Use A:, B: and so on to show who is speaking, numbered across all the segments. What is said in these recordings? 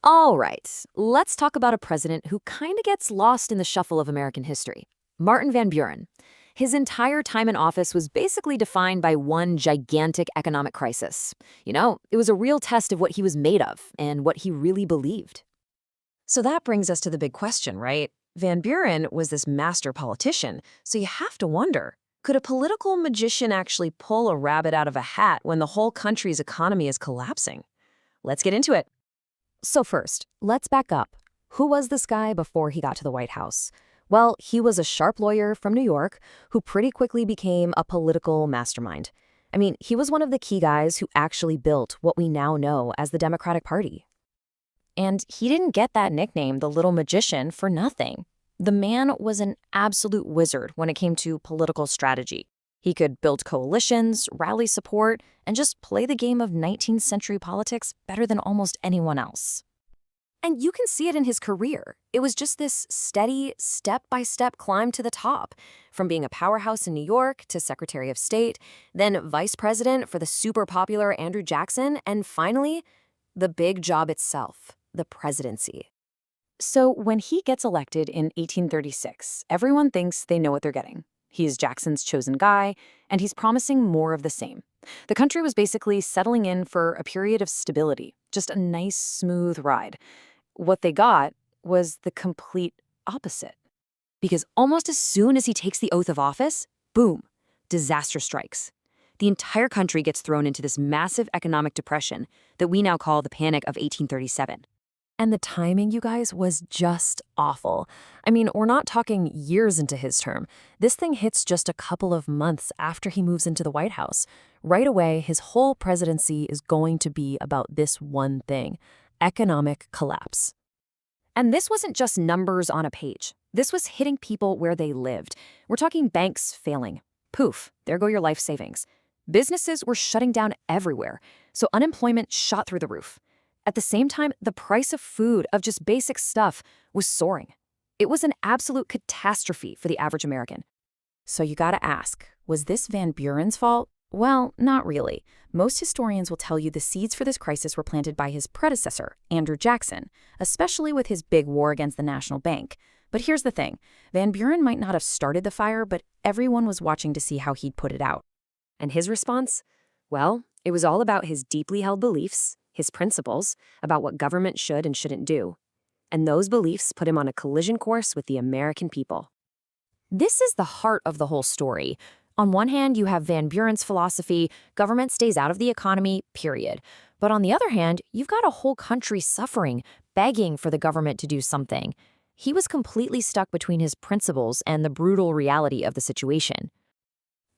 A: All right, let's talk about a president who kind of gets lost in the shuffle of American history. Martin Van Buren. His entire time in office was basically defined by one gigantic economic crisis. It was a real test of what he was made of and what he really believed.
B: So that brings us to the big question, right? Van Buren was this master politician, so you have to wonder, could a political magician actually pull a rabbit out of a hat when the whole country's economy is collapsing? Let's get into it.
A: So first, let's back up. Who was this guy before he got to the White House? Well, he was a sharp lawyer from New York who pretty quickly became a political mastermind. He was one of the key guys who actually built what we now know as the Democratic Party.
B: And he didn't get that nickname, the little magician, for nothing. The man was an absolute wizard when it came to political strategy. He could build coalitions, rally support, and just play the game of 19th century politics better than almost anyone else.
A: And you can see it in his career. It was just this steady, step-by-step climb to the top, from being a powerhouse in New York to Secretary of State, then vice president for the super popular Andrew Jackson, and finally, the big job itself, the presidency.
B: So when he gets elected in 1836, everyone thinks they know what they're getting. He's Jackson's chosen guy, and he's promising more of the same. The country was basically settling in for a period of stability, just a nice, smooth ride. What they got was the complete opposite.
A: Because almost as soon as he takes the oath of office, boom, disaster strikes. The entire country gets thrown into this massive economic depression that we now call the Panic of 1837.
B: And the timing, you guys, was just awful. We're not talking years into his term. This thing hits just a couple of months after he moves into the White House. Right away, his whole presidency is going to be about this one thing: economic collapse.
A: And this wasn't just numbers on a page. This was hitting people where they lived. We're talking banks failing. Poof, there go your life savings. Businesses were shutting down everywhere, so unemployment shot through the roof. At the same time, the price of food, of just basic stuff, was soaring. It was an absolute catastrophe for the average American.
B: So you gotta ask, was this Van Buren's fault? Well, not really. Most historians will tell you the seeds for this crisis were planted by his predecessor, Andrew Jackson, especially with his big war against the National Bank. But here's the thing. Van Buren might not have started the fire, but everyone was watching to see how he'd put it out.
A: And his response? Well, it was all about his deeply held beliefs, his principles about what government should and shouldn't do. And those beliefs put him on a collision course with the American people. This is the heart of the whole story. On one hand, you have Van Buren's philosophy: government stays out of the economy, period. But on the other hand, you've got a whole country suffering, begging for the government to do something. He was completely stuck between his principles and the brutal reality of the situation.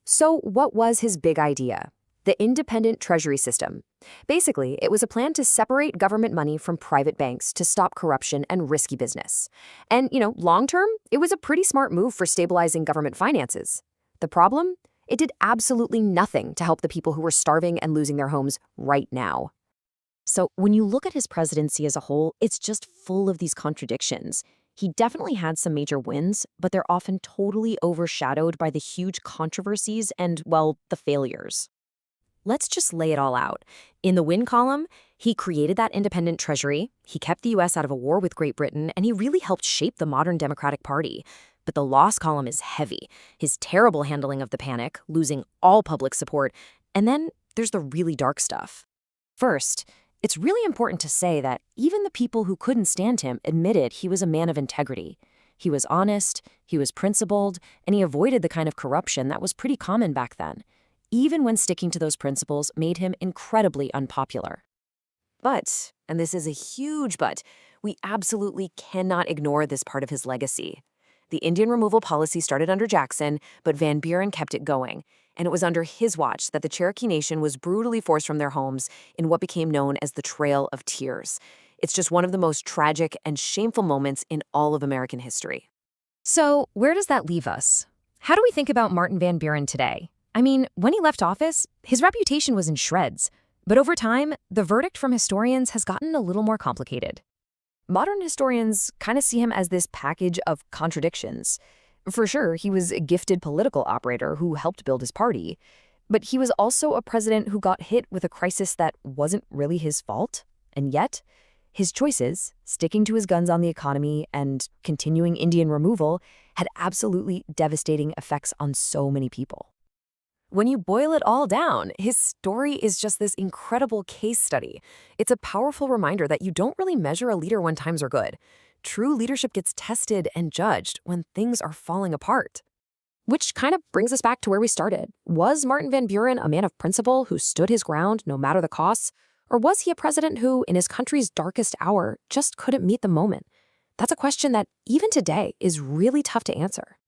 A: So what was his big idea? The independent treasury system. Basically, it was a plan to separate government money from private banks to stop corruption and risky business. And, long term, it was a pretty smart move for stabilizing government finances. The problem? It did absolutely nothing to help the people who were starving and losing their homes right now. So when you look at his presidency as a whole, it's just full of these contradictions. He definitely had some major wins, but they're often totally overshadowed by the huge controversies and, well, the failures. Let's just lay it all out. In the win column, he created that independent treasury, he kept the U.S. out of a war with Great Britain, and he really helped shape the modern Democratic Party. But the loss column is heavy. His terrible handling of the panic, losing all public support, and then there's the really dark stuff. First, it's really important to say that even the people who couldn't stand him admitted he was a man of integrity. He was honest, he was principled, and he avoided the kind of corruption that was pretty common back then. Even when sticking to those principles made him incredibly unpopular. But, and this is a huge but, we absolutely cannot ignore this part of his legacy. The Indian removal policy started under Jackson, but Van Buren kept it going, and it was under his watch that the Cherokee Nation was brutally forced from their homes in what became known as the Trail of Tears. It's just one of the most tragic and shameful moments in all of American history. So, where does that leave us? How do we think about Martin Van Buren today? When he left office, his reputation was in shreds. But over time, the verdict from historians has gotten a little more complicated. Modern historians kind of see him as this package of contradictions. For sure, he was a gifted political operator who helped build his party. But he was also a president who got hit with a crisis that wasn't really his fault. And yet, His choices, sticking to his guns on the economy and continuing Indian removal, had absolutely devastating effects on so many people. When you boil it all down, his story is just this incredible case study. It's a powerful reminder that you don't really measure a leader when times are good. True leadership gets tested and judged when things are falling apart. Which kind of brings us back to where we started. Was Martin Van Buren a man of principle who stood his ground no matter the costs? Or was he a president who, in his country's darkest hour, just couldn't meet the moment? That's a question that, even today, is really tough to answer.